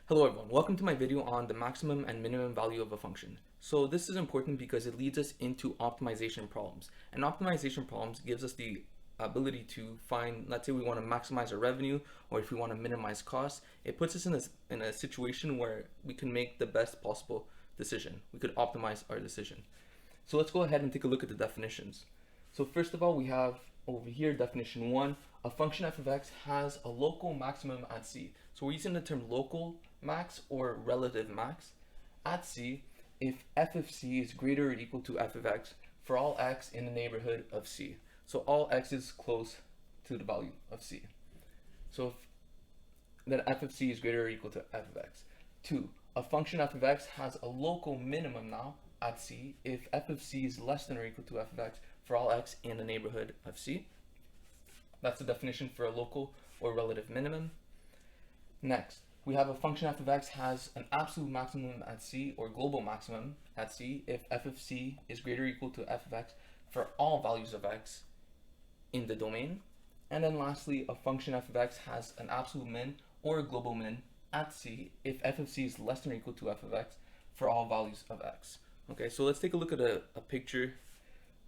Hello everyone, welcome to my video on the maximum and minimum value of a function. So this is important because it leads us into optimization problems. And optimization problems gives us the ability to find, let's say we want to maximize our revenue or if we want to minimize costs, it puts us in a situation where we can make the best possible decision. We could optimize our decision. So let's go ahead and take a look at the definitions. So first of all, we have over here definition 1, a function f of x has a local maximum at c. So we're using the term local max or relative max at c if f of c is greater or equal to f of x for all x in the neighborhood of c. So all x is close to the value of c. So if then f of c is greater or equal to f of x. 2. A function f of x has a local minimum now at c if f of c is less than or equal to f of x for all x in the neighborhood of c. That's the definition for a local or relative minimum. Next, we have a function f of x has an absolute maximum at c or global maximum at c if f of c is greater or equal to f of x for all values of x in the domain. And then lastly, a function f of x has an absolute min or a global min at c if f of c is less than or equal to f of x for all values of x. Okay, so let's take a look at a picture,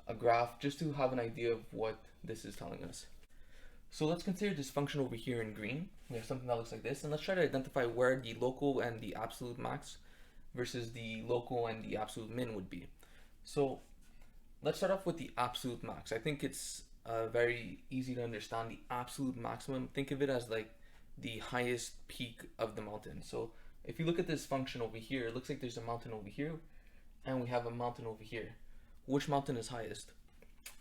a graph, just to have an idea of what this is telling us. So let's consider this function over here in green. We have something that looks like this, and let's try to identify where the local and the absolute max versus the local and the absolute min would be. So let's start off with the absolute max. I think it's very easy to understand the absolute maximum. Think of it as like the highest peak of the mountain. So if you look at this function over here, it looks like there's a mountain over here, and we have a mountain over here. Which mountain is highest?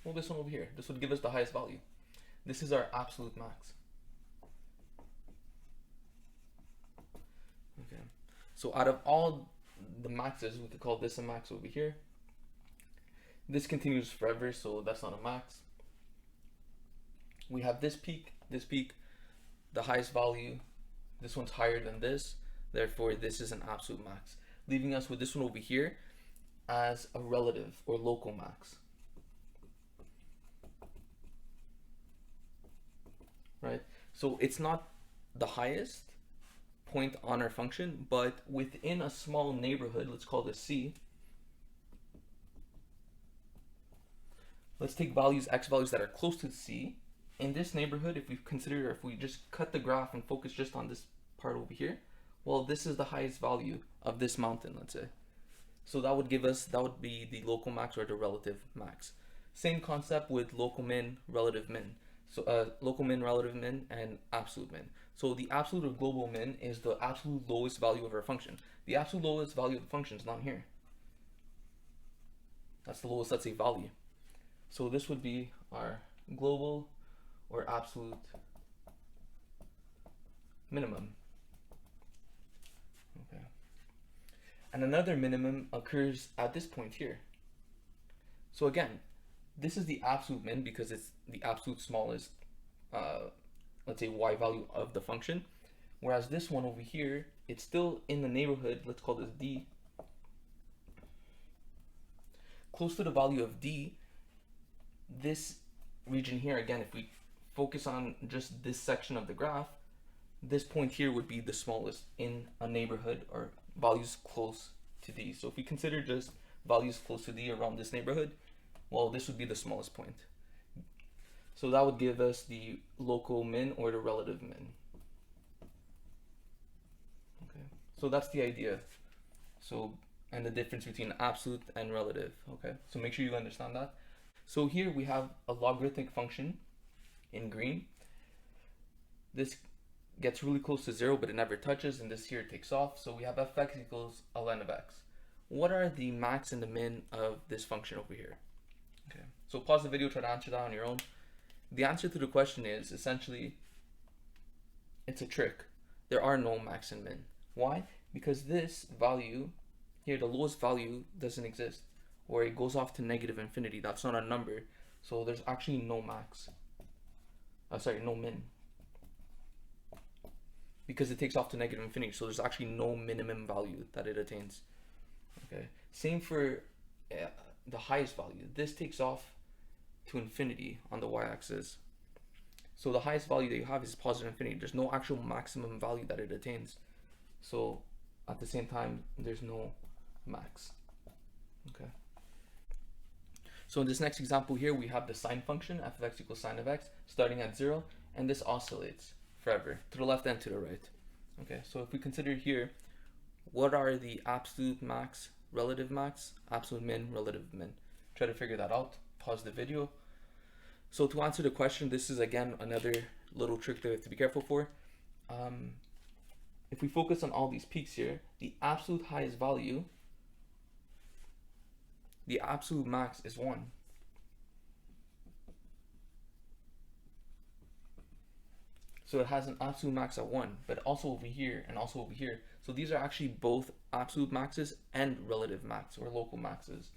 Well, this one over here. This would give us the highest value. This is our absolute max. Okay. So out of all the maxes, we could call this a max over here. This continues forever, so that's not a max. We have this peak, the highest value. This one's higher than this. Therefore, this is an absolute max, leaving us with this one over here as a relative or local max. Right? So it's not the highest point on our function, but within a small neighborhood, let's call this C. Let's take values, x values that are close to C. In this neighborhood, if we just cut the graph and focus just on this part over here, well, this is the highest value of this mountain, let's say. So that would be the local max or the relative max. Same concept with local min, relative min. So local min, relative min, and absolute min. So the absolute or global min is the absolute lowest value of our function. The absolute lowest value of the function is not here. That's the lowest, let's say, value. So this would be our global or absolute minimum. Okay. And another minimum occurs at this point here. So again, this is the absolute min because it's the absolute smallest, let's say, y value of the function. Whereas this one over here, it's still in the neighborhood, let's call this d. Close to the value of d, this region here, again, if we focus on just this section of the graph, this point here would be the smallest in a neighborhood or values close to d. So if we consider just values close to d around this neighborhood, well, this would be the smallest point. So that would give us the local min or the relative min. Okay, so that's the idea. So, and the difference between absolute and relative. Okay, so make sure you understand that. So here we have a logarithmic function in green. This gets really close to 0, but it never touches, and this here takes off. So we have f(x) equals ln of x. What are the max and the min of this function over here? Okay, so pause the video, try to answer that on your own. The answer to the question is essentially, it's a trick. There are no max and min. Why? Because this value here, the lowest value, doesn't exist, or it goes off to negative infinity. That's not a number, so there's actually no max. No min. Because it takes off to negative infinity, so there's actually no minimum value that it attains. Okay, same for the highest value. This takes off to infinity on the y-axis. So the highest value that you have is positive infinity. There's no actual maximum value that it attains. So at the same time, there's no max. Okay. So in this next example here, we have the sine function, f of x equals sine of x, starting at 0, and this oscillates forever, to the left and to the right. Okay, so if we consider here, what are the absolute max, relative max, absolute min, relative min? Try to figure that out. Pause the video. So to answer the question, this is again another little trick that we have to be careful for. If we focus on all these peaks here, the absolute highest value, the absolute max is 1. So it has an absolute max at 1, but also over here and also over here. So these are actually both absolute maxes and relative max or local maxes.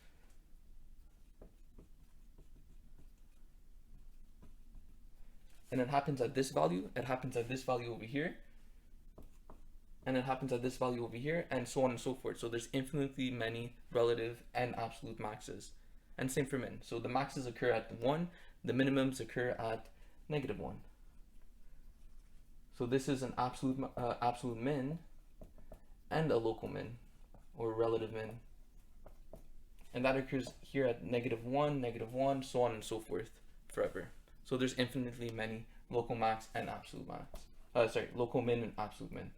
And it happens at this value, it happens at this value over here, and it happens at this value over here, and so on and so forth. So there's infinitely many relative and absolute maxes. And same for min. So the maxes occur at 1, the minimums occur at -1. So this is an absolute min and a local min or relative min. And that occurs here at -1, so on and so forth forever. So there's infinitely many local max and absolute max. Local min and absolute min,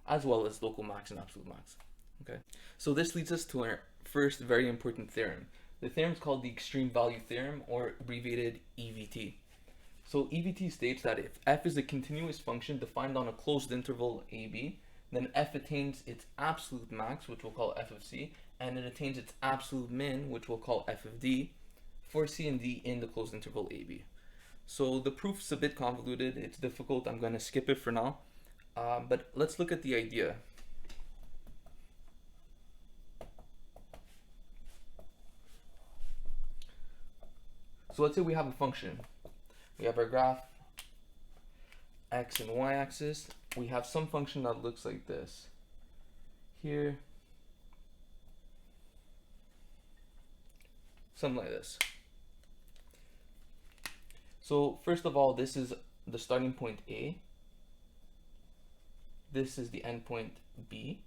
as well as local max and absolute max. Okay. So this leads us to our first very important theorem. The theorem is called the extreme value theorem, or abbreviated EVT. So EVT states that if f is a continuous function defined on a closed interval AB, then f attains its absolute max, which we'll call f of c, and it attains its absolute min, which we'll call f of d, for c and d in the closed interval AB. So the proof's a bit convoluted, it's difficult, I'm going to skip it for now, but let's look at the idea. So let's say we have a function. We have our graph, x and y axis. We have some function that looks like this. Here, something like this. So first of all, this is the starting point A. This is the endpoint B.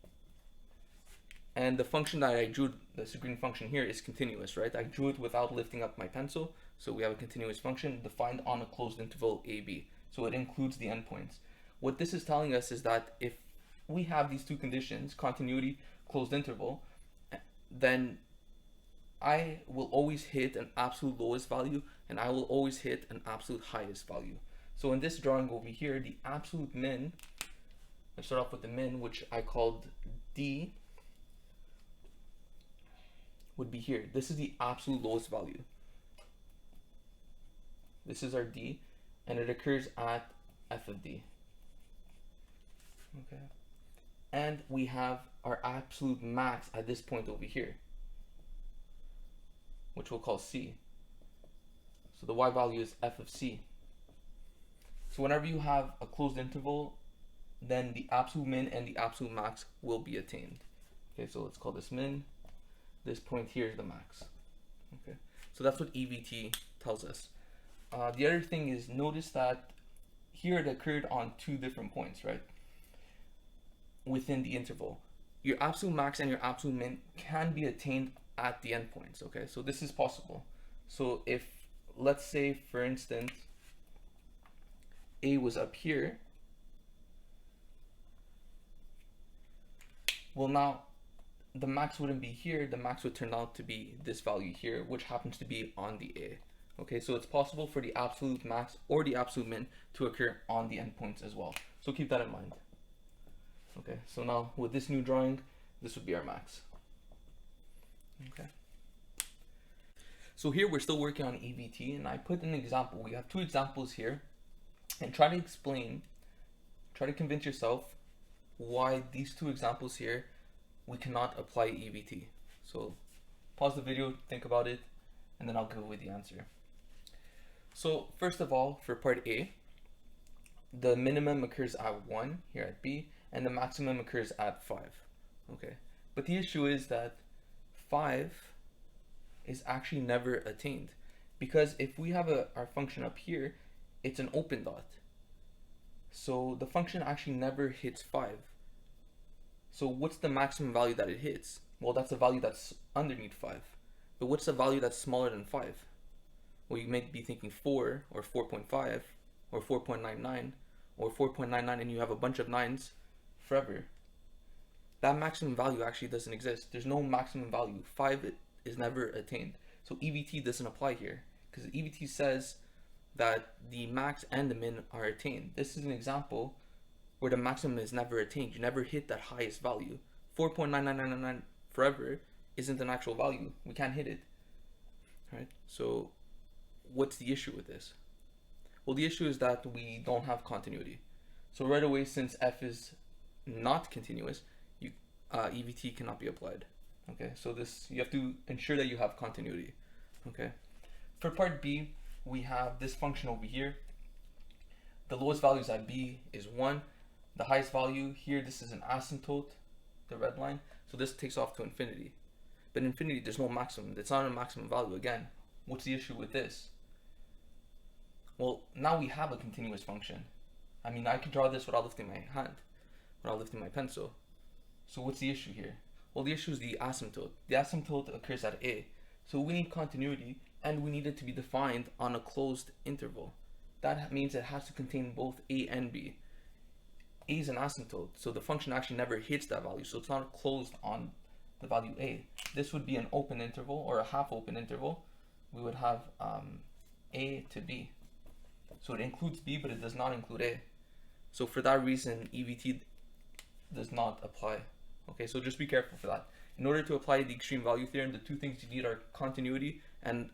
And the function that I drew, this green function here, is continuous, right? I drew it without lifting up my pencil. So we have a continuous function defined on a closed interval AB. So it includes the endpoints. What this is telling us is that if we have these two conditions, continuity, closed interval, then I will always hit an absolute lowest value and I will always hit an absolute highest value. So in this drawing over here, the absolute min, let's start off with the min, which I called D, would be here. This is the absolute lowest value. This is our D, and it occurs at f of d. Okay. And we have our absolute max at this point over here, which we'll call c. So the y value is f of c. So whenever you have a closed interval, then the absolute min and the absolute max will be attained. Okay, so let's call this min. This point here is the max. Okay, so that's what EVT tells us. The other thing is, notice that here it occurred on two different points, right? Within the interval. Your absolute max and your absolute min can be attained at the endpoints, okay? So this is possible. So if, let's say, for instance, A was up here, well, now the max wouldn't be here, the max would turn out to be this value here, which happens to be on the A. Okay, so it's possible for the absolute max or the absolute min to occur on the endpoints as well. So keep that in mind. Okay, so now with this new drawing, this would be our max. Okay. So here we're still working on EVT, and I put an example. We have two examples here, and try to explain, try to convince yourself why these two examples here we cannot apply EVT. So pause the video, think about it, and then I'll give away the answer. So first of all, for part A, the minimum occurs at 1 here at B, and the maximum occurs at 5. Okay, but the issue is that 5 is actually never attained, because if we have our function up here, it's an open dot. So the function actually never hits 5. So what's the maximum value that it hits? Well, that's a value that's underneath 5. But what's a value that's smaller than 5? Well, you might be thinking 4 or 4.5 or 4.99 or 4.99, and you have a bunch of 9s forever. That maximum value actually doesn't exist. There's no maximum value. 5 is never attained. So EVT doesn't apply here because EVT says that the max and the min are attained. This is an example where the maximum is never attained. You never hit that highest value. 4.99999 forever isn't an actual value. We can't hit it. Right? So what's the issue with this? Well, the issue is that we don't have continuity. So right away, since f is not continuous, EVT cannot be applied. Okay, so this, you have to ensure that you have continuity. Okay, for part B, we have this function over here. The lowest values at B is 1. The highest value here, this is an asymptote, the red line. So this takes off to infinity. But infinity, there's no maximum. It's not a maximum value. Again, what's the issue with this? Well, now we have a continuous function. I mean, I could draw this without lifting my hand, without lifting my pencil. So what's the issue here? Well, the issue is the asymptote. The asymptote occurs at A. So we need continuity, and we need it to be defined on a closed interval. That means it has to contain both A and B. A is an asymptote, so the function actually never hits that value, so it's not closed on the value A. This would be an open interval or a half open interval. We would have A to B. So it includes B, but it does not include A. So for that reason, EVT does not apply. Okay, so just be careful for that. In order to apply the extreme value theorem, the two things you need are continuity, and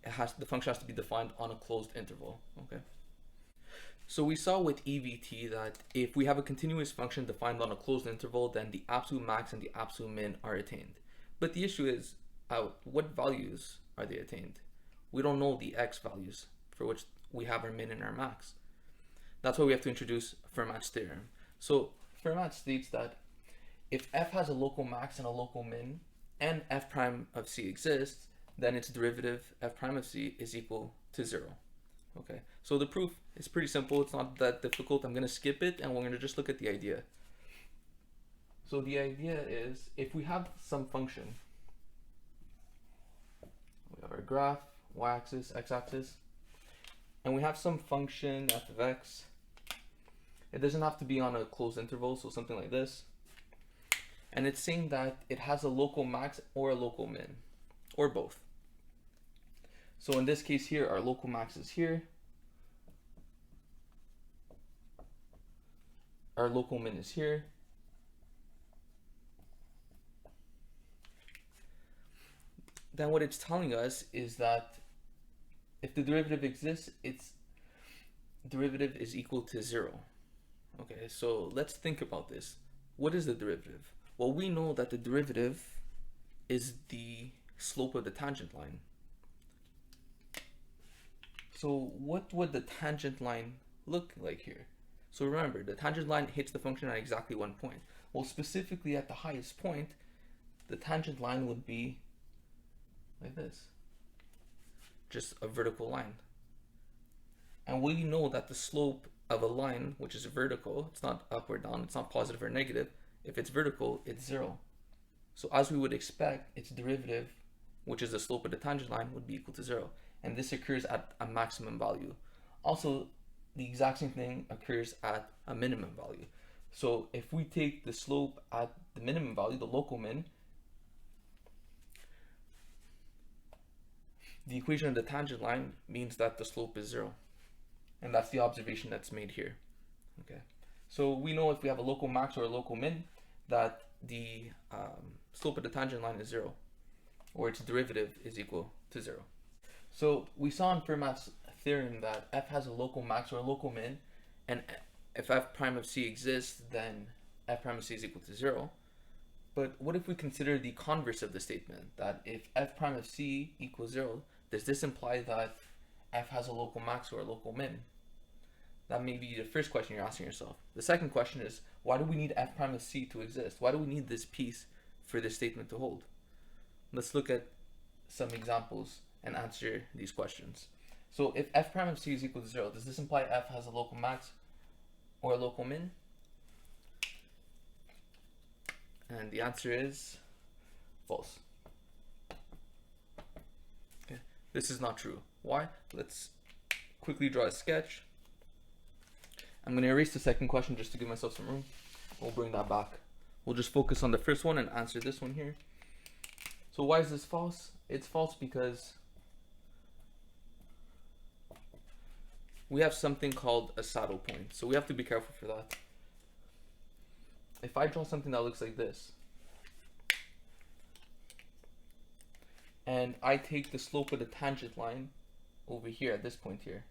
the function has to be defined on a closed interval. Okay. So we saw with EVT that if we have a continuous function defined on a closed interval, then the absolute max and the absolute min are attained. But the issue is, what values are they attained? We don't know the x values for which we have our min and our max. That's why we have to introduce Fermat's theorem. So Fermat states that if f has a local max and a local min, and f prime of c exists, then its derivative, f prime of c, is equal to 0. Okay, so the proof is pretty simple. It's not that difficult. I'm going to skip it, and we're going to just look at the idea. So the idea is, if we have some function, we have our graph, y-axis, x-axis, and we have some function f of x. It doesn't have to be on a closed interval, so something like this. And it's saying that it has a local max or a local min, or both. So in this case here, our local max is here. Our local min is here. Then what it's telling us is that if the derivative exists, its derivative is equal to 0. Okay, so let's think about this. What is the derivative? Well, we know that the derivative is the slope of the tangent line. So what would the tangent line look like here? So remember, the tangent line hits the function at exactly 1 point. Well, specifically at the highest point, the tangent line would be like this. Just a vertical line. And we know that the slope of a line, which is vertical, it's not up or down, it's not positive or negative. If it's vertical, it's 0. So as we would expect, its derivative, which is the slope of the tangent line, would be equal to 0. And this occurs at a maximum value. Also, the exact same thing occurs at a minimum value. So if we take the slope at the minimum value, the local min, the equation of the tangent line means that the slope is 0. And that's the observation that's made here. Okay. So we know if we have a local max or a local min, that the slope of the tangent line is 0, or its derivative is equal to 0. So we saw in Fermat's theorem that f has a local max or a local min, and if f prime of c exists, then f prime of c is equal to 0. But what if we consider the converse of the statement, that if f prime of c equals 0, does this imply that f has a local max or a local min? That may be the first question you're asking yourself. The second question is, why do we need f prime of c to exist? Why do we need this piece for this statement to hold? Let's look at some examples and answer these questions. So if f prime of c is equal to 0, does this imply f has a local max or a local min? And the answer is false. Okay. This is not true. Why? Let's quickly draw a sketch. I'm going to erase the second question just to give myself some room. We'll bring that back. We'll just focus on the first one and answer this one here. So why is this false? It's false because we have something called a saddle point. So we have to be careful for that. If I draw something that looks like this, and I take the slope of the tangent line over here at this point here,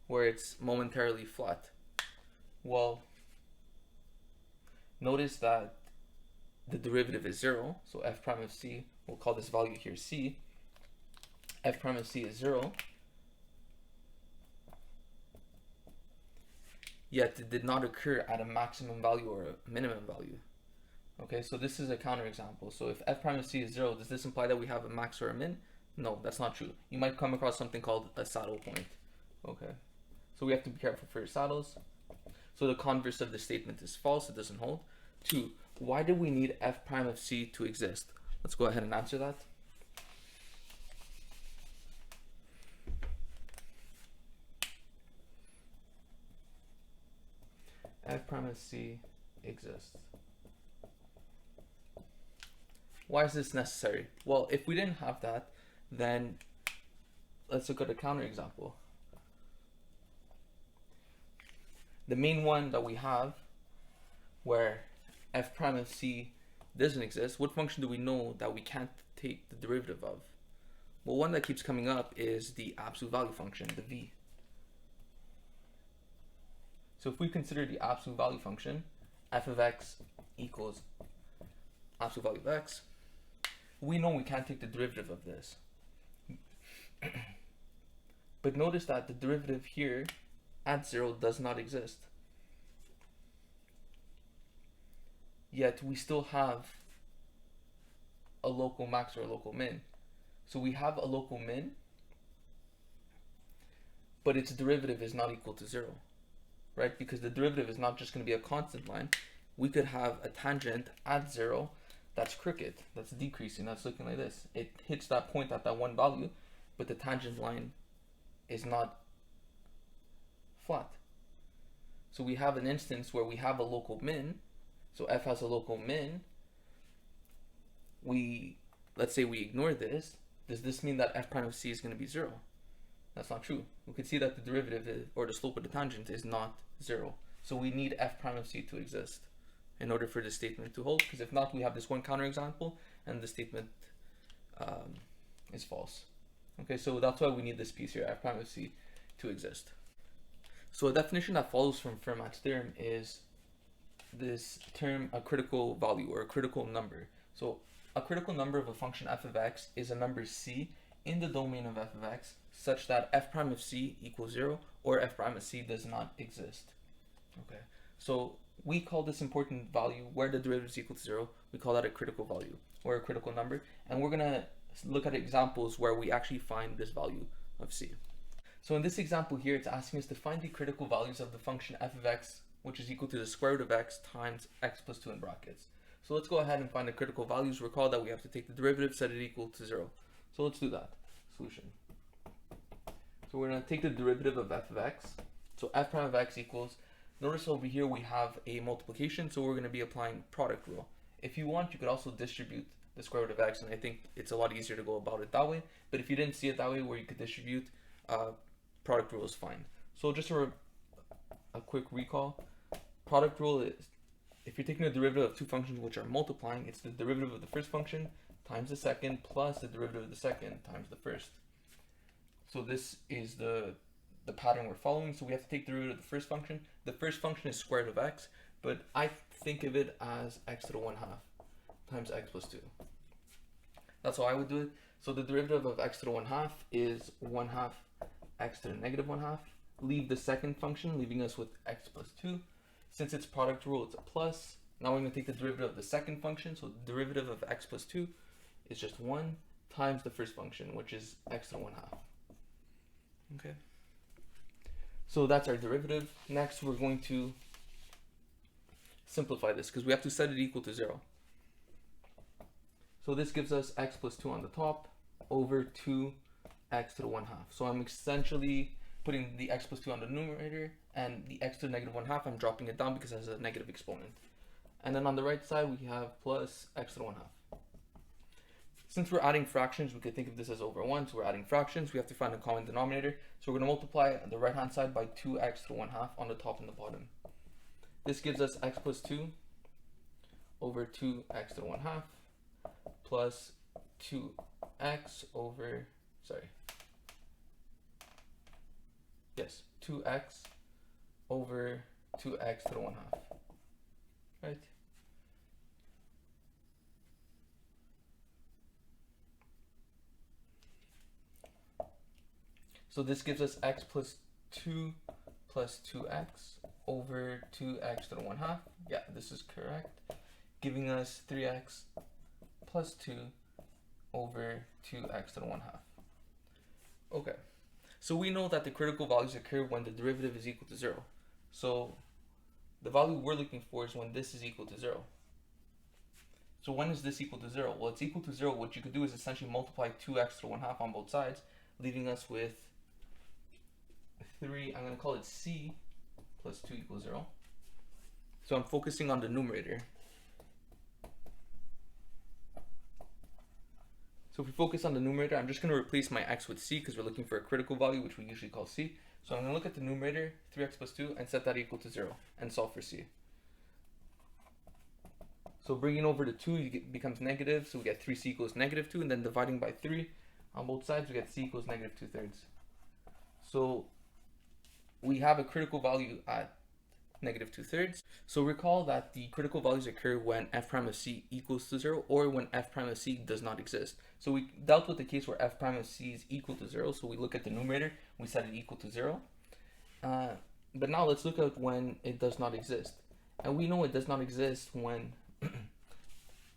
where it's momentarily flat, well, notice that the derivative is 0, so f prime of c, we'll call this value here c, f prime of c is 0, yet it did not occur at a maximum value or a minimum value. Okay, so this is a counterexample. So if f prime of c is 0, does this imply that we have a max or a min? No, that's not true. You might come across something called a saddle point. Okay, so we have to be careful for saddles. So the converse of the statement is false, it doesn't hold. 2, why do we need f prime of c to exist? Let's go ahead and answer that. F prime of c exists. Why is this necessary? Well, if we didn't have that, then let's look at a counterexample. The main one that we have, where f prime of c doesn't exist, what function do we know that we can't take the derivative of? Well, one that keeps coming up is the absolute value function, the v. So if we consider the absolute value function, f of x equals absolute value of x, we know we can't take the derivative of this. But notice that the derivative here at 0 does not exist. Yet we still have a local max or a local min. So we have a local min, but its derivative is not equal to 0, right? Because the derivative is not just going to be a constant line. We could have a tangent at 0 that's crooked, that's decreasing, that's looking like this. It hits that point at that one value, but the tangent line is not flat. So we have an instance where we have a local min. So f has a local min. Let's say we ignore this. Does this mean that f prime of c is going to be 0? That's not true. We can see that the derivative or the slope of the tangent is not 0. So we need f prime of c to exist in order for this statement to hold, because if not, we have this one counterexample and the statement is false. Okay, so that's why we need this piece here, f prime of c, to exist. So a definition that follows from Fermat's theorem is this term, a critical value or a critical number. So a critical number of a function f of x is a number c in the domain of f of x such that f prime of c equals 0 or f prime of c does not exist. Okay, so we call this important value where the derivative is equal to 0, we call that a critical value or a critical number, and we're going to look at examples where we actually find this value of c. So in this example here, it's asking us to find the critical values of the function f of x, which is equal to the square root of x times x plus 2 in brackets. So let's go ahead and find the critical values. Recall that we have to take the derivative, set it equal to 0. So let's do that. Solution. So we're going to take the derivative of f of x. So f prime of x equals, notice over here we have a multiplication, so we're going to be applying product rule. If you want, you could also distribute the square root of x, and I think it's a lot easier to go about it that way. But if you didn't see it that way, where you could distribute, product rule is fine. So just a quick recall, product rule is, if you're taking the derivative of two functions which are multiplying, it's the derivative of the first function times the second plus the derivative of the second times the first. So this is the pattern we're following. So we have to take the derivative of the first function. The first function is square root of x, but I think of it as x to the 1/2 times x plus 2. That's how I would do it. So the derivative of x to the 1/2 is 1/2 x to the negative 1/2. Leave the second function, leaving us with x plus 2. Since it's product rule, it's a plus. Now we're going to take the derivative of the second function. So the derivative of x plus 2 is just 1 times the first function, which is x to the 1/2. Okay. So that's our derivative. Next, we're going to simplify this because we have to set it equal to 0. So this gives us x plus 2 on the top over 2x to the 1/2. So I'm essentially putting the x plus 2 on the numerator, and the x to the negative 1/2, I'm dropping it down because it has a negative exponent. And then on the right side, we have plus x to the 1/2. Since we're adding fractions, we could think of this as over 1. So we're adding fractions. We have to find a common denominator. So we're going to multiply the right-hand side by 2x to the 1/2 on the top and the bottom. This gives us x plus 2 over 2x to the 1/2 plus 2x over, 2x over 2x to the 1/2, right? So this gives us x plus 2 plus 2x over 2x to the 1/2. Yeah, this is correct. Giving us 3x plus 2 over 2x to the 1/2. Okay, so we know that the critical values occur when the derivative is equal to 0. So the value we're looking for is when this is equal to 0. So when is this equal to 0? Well, it's equal to 0. What you could do is essentially multiply 2x to the 1/2 on both sides, leaving us with 3, I'm going to call it c plus 2 equals 0. So I'm focusing on the numerator. So if we focus on the numerator, I'm just going to replace my x with c because we're looking for a critical value, which we usually call c. So I'm going to look at the numerator, 3x plus 2, and set that equal to 0, and solve for c. So bringing over the 2 becomes negative, so we get 3c equals negative 2, and then dividing by 3 on both sides, we get c equals negative 2/3. So we have a critical value at negative 2/3. So recall that the critical values occur when f prime of c equals to 0 or when f prime of c does not exist. So we dealt with the case where f prime of c is equal to 0. So we look at the numerator, we set it equal to 0. But now let's look at when it does not exist. And we know it does not exist when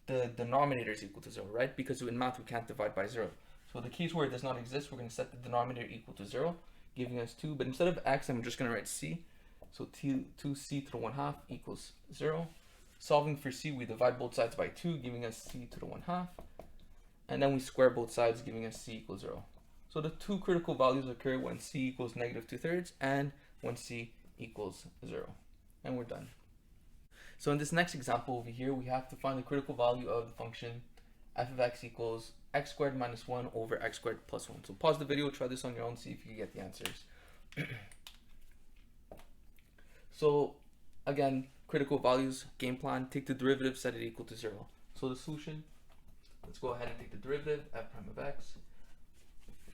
the denominator is equal to 0, right? Because in math we can't divide by 0. So the case where it does not exist, we're going to set the denominator equal to 0, giving us 2. But instead of x, I'm just going to write c. So 2c to the 1/2 equals 0. Solving for c, we divide both sides by 2, giving us c to the 1/2. And then we square both sides, giving us c equals 0. So the two critical values occur when c equals negative 2/3 and when c equals 0. And we're done. So in this next example over here, we have to find the critical value of the function f of x equals x squared minus 1 over x squared plus 1. So pause the video, try this on your own, see if you can get the answers. So again, critical values, game plan, take the derivative, set it equal to 0. So the solution, let's go ahead and take the derivative, f prime of x.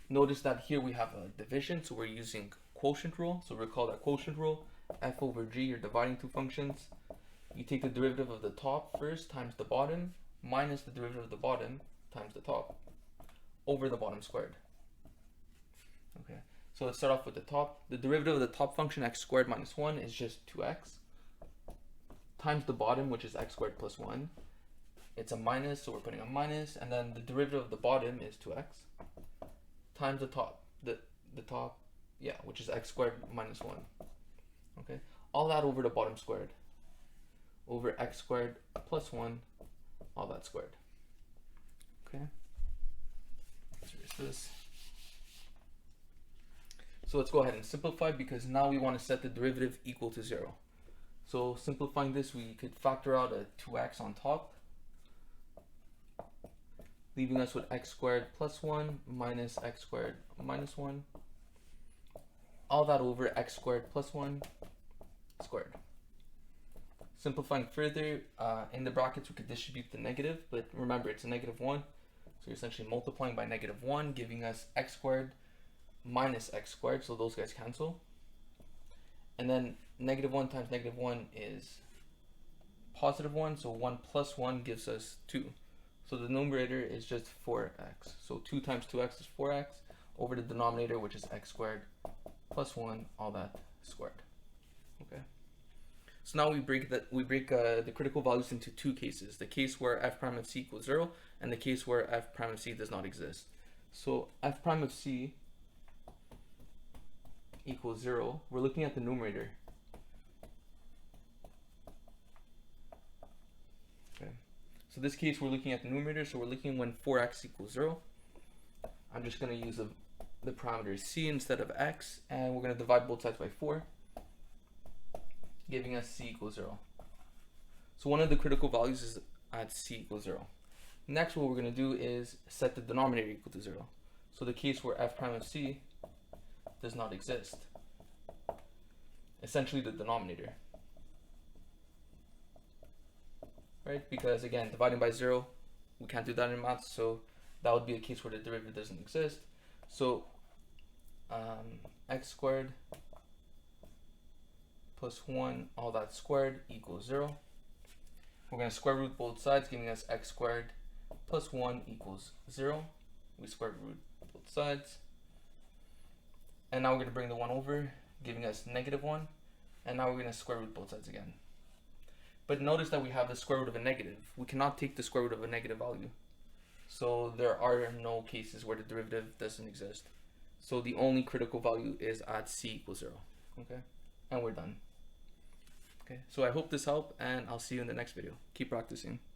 Notice that here we have a division, so we're using quotient rule. So recall that quotient rule, f over g, you're dividing two functions. You take the derivative of the top first times the bottom minus the derivative of the bottom times the top over the bottom squared. Okay, so let's start off with the top. The derivative of the top function x squared minus 1 is just 2x times the bottom, which is x squared plus 1. It's a minus, so we're putting a minus, and then the derivative of the bottom is 2x times the top, the top, yeah, which is x squared minus 1. Okay, all that over the bottom squared over x squared plus 1, all that squared. Okay, let's erase this. So let's go ahead and simplify, because now we want to set the derivative equal to 0. So simplifying this, we could factor out a 2x on top, leaving us with x squared plus 1 minus x squared minus 1, all that over x squared plus 1 squared. Simplifying further, in the brackets we could distribute the negative, but remember it's a negative 1, so you're essentially multiplying by negative 1, giving us x squared minus x squared, so those guys cancel. And then negative 1 times negative 1 is positive 1, so 1 plus 1 gives us 2. So the numerator is just 4x. So 2 times 2x is 4x over the denominator, which is x squared plus 1, all that squared. Okay. So now we break the critical values into two cases: the case where f prime of c equals 0 and the case where f prime of c does not exist. So f prime of c equals 0, we're looking at the numerator. So this case, we're looking at the numerator, so we're looking when 4x equals 0. I'm just going to use the parameter c instead of x, and we're going to divide both sides by 4, giving us c equals 0. So one of the critical values is at c equals 0. Next, what we're going to do is set the denominator equal to 0. So the case where f prime of c does not exist, essentially the denominator, right? Because again, dividing by 0, we can't do that in math, so that would be a case where the derivative doesn't exist. So x squared plus 1 all that squared equals 0. We're going to square root both sides, giving us x squared plus 1 equals 0. We square root both sides. And now we're going to bring the 1 over, giving us negative 1. And now we're going to square root both sides again. But notice that we have the square root of a negative. We cannot take the square root of a negative value. So there are no cases where the derivative doesn't exist. So the only critical value is at c equals 0. Okay, and we're done. Okay, so I hope this helped, and I'll see you in the next video. Keep practicing.